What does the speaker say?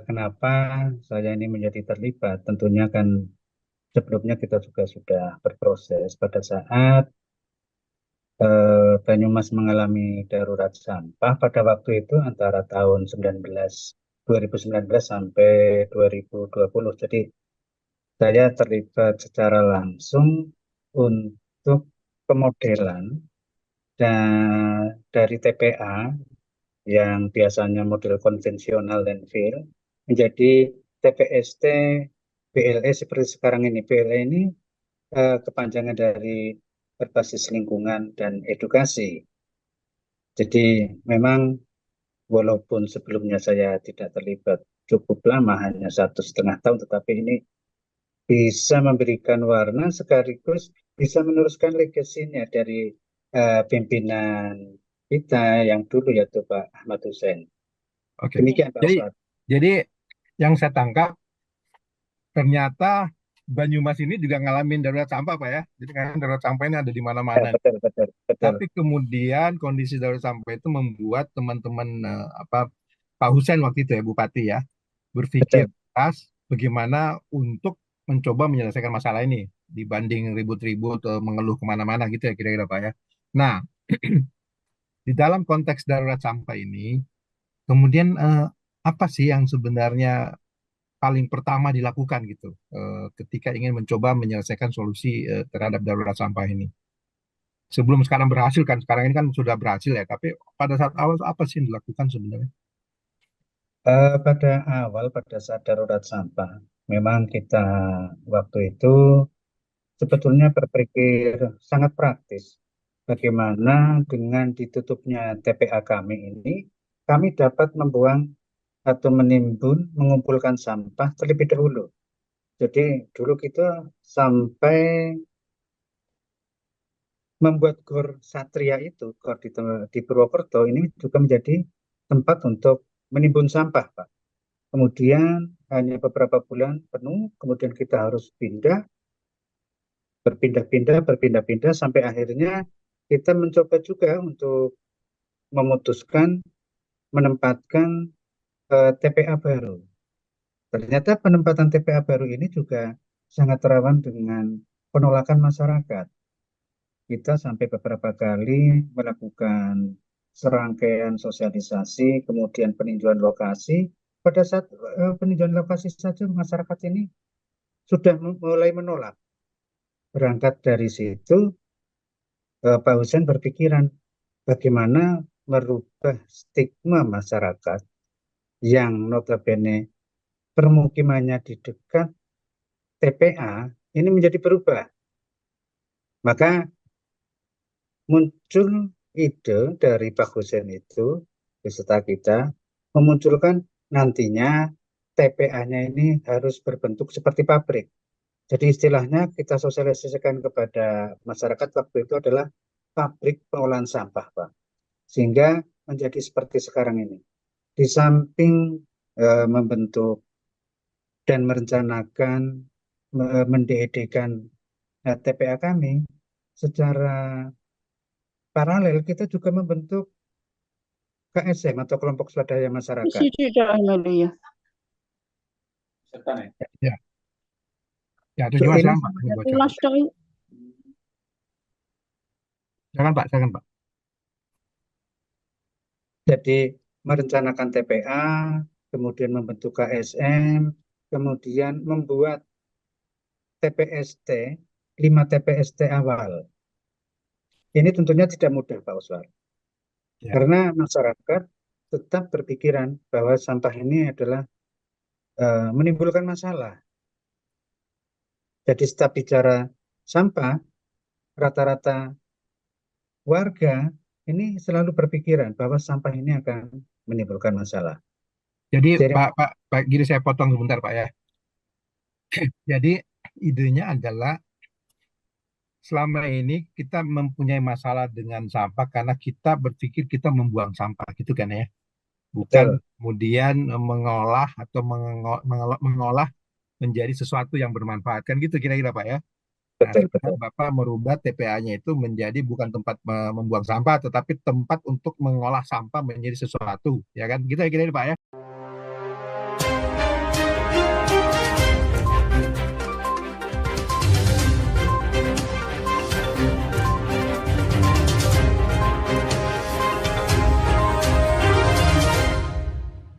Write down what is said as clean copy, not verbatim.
Kenapa saya ini menjadi terlibat? Tentunya kan sebelumnya kita juga sudah berproses pada saat Banyumas mengalami darurat sampah pada waktu itu antara tahun 2019 sampai 2020. Jadi saya terlibat secara langsung untuk pemodelan dari TPA yang biasanya model konvensional dan fill menjadi TPST BLE seperti sekarang ini. BLE ini kepanjangan dari berbasis lingkungan dan edukasi. Jadi memang walaupun sebelumnya saya tidak terlibat cukup lama, hanya 1,5 tahun, tetapi ini bisa memberikan warna sekaligus bisa meneruskan legasinya dari pimpinan kita yang dulu yaitu Pak Ahmad Hussein. Oke. Demikian Pak Jadi Oswald. jadi yang saya tangkap ternyata Banyumas ini juga ngalamin darurat sampah Pak ya. Jadi kan darurat sampah ini ada di Ya, mana-mana. betul, betul, betul, Tapi kemudian kondisi darurat sampah itu membuat teman-teman Pak Husen waktu itu ya Bupati ya berpikir betul. keras bagaimana untuk mencoba menyelesaikan masalah ini dibanding ribut-ribut mengeluh kemana-mana gitu ya kira-kira Pak ya. Nah, di dalam konteks darurat sampah ini, kemudian apa sih yang sebenarnya paling pertama dilakukan gitu ketika ingin mencoba menyelesaikan solusi terhadap darurat sampah ini? Sebelum sekarang berhasil kan, sekarang ini kan sudah berhasil ya, tapi pada saat awal apa sih yang dilakukan sebenarnya? Pada saat darurat sampah, memang kita waktu itu sebetulnya berpikir sangat praktis. Bagaimana dengan ditutupnya TPA kami ini, kami dapat membuang atau menimbun, mengumpulkan sampah terlebih dahulu. Jadi dulu kita sampai membuat Gor Satria itu, Gor di Purwokerto ini juga menjadi tempat untuk menimbun sampah, Pak. Kemudian hanya beberapa bulan penuh, kemudian kita harus berpindah-pindah sampai akhirnya kita mencoba juga untuk memutuskan menempatkan TPA baru. Ternyata penempatan TPA baru ini juga sangat rawan dengan penolakan masyarakat. Kita sampai beberapa kali melakukan serangkaian sosialisasi, kemudian peninjauan lokasi. Pada saat peninjauan lokasi saja masyarakat ini sudah mulai menolak. Berangkat dari situ, Pak Hussein berpikiran bagaimana merubah stigma masyarakat yang notabene permukimannya di dekat TPA ini menjadi berubah. Maka muncul ide dari Pak Hussein itu beserta kita memunculkan nantinya TPA-nya ini harus berbentuk seperti pabrik. Jadi istilahnya kita sosialisasikan kepada masyarakat waktu itu adalah pabrik pengolahan sampah, Pak. Sehingga menjadi seperti sekarang ini. Di samping membentuk dan merencanakan mendeedekan TPA kami, secara paralel kita juga membentuk KSM atau kelompok swadaya masyarakat. 继续这样的呀。Ya, ya itu So, gimana ini sekarang Pak? Ini sebenarnya bocoran. Last time. Silakan Pak, silakan Pak. jadi merencanakan TPA, kemudian membentuk KSM, kemudian membuat TPST, 5 TPST awal. Ini tentunya tidak mudah, Pak Oswald. Ya. Karena masyarakat tetap berpikiran bahwa sampah ini adalah menimbulkan masalah. Jadi setiap bicara sampah, rata-rata warga ini selalu berpikiran bahwa sampah ini akan menimbulkan masalah. Jadi Jadi, Pak, gini saya potong sebentar Pak ya. Jadi idenya adalah selama ini kita mempunyai masalah dengan sampah karena kita berpikir kita membuang sampah gitu kan ya. Bukan betul, kemudian mengolah atau mengolah menjadi sesuatu yang bermanfaat kan gitu kira-kira Pak ya. Nah, betul, sekarang betul. Bapak merubah TPA-nya itu menjadi bukan tempat membuang sampah, tetapi tempat untuk mengolah sampah menjadi sesuatu, ya kan? Gitu ya kira-kira Pak ya.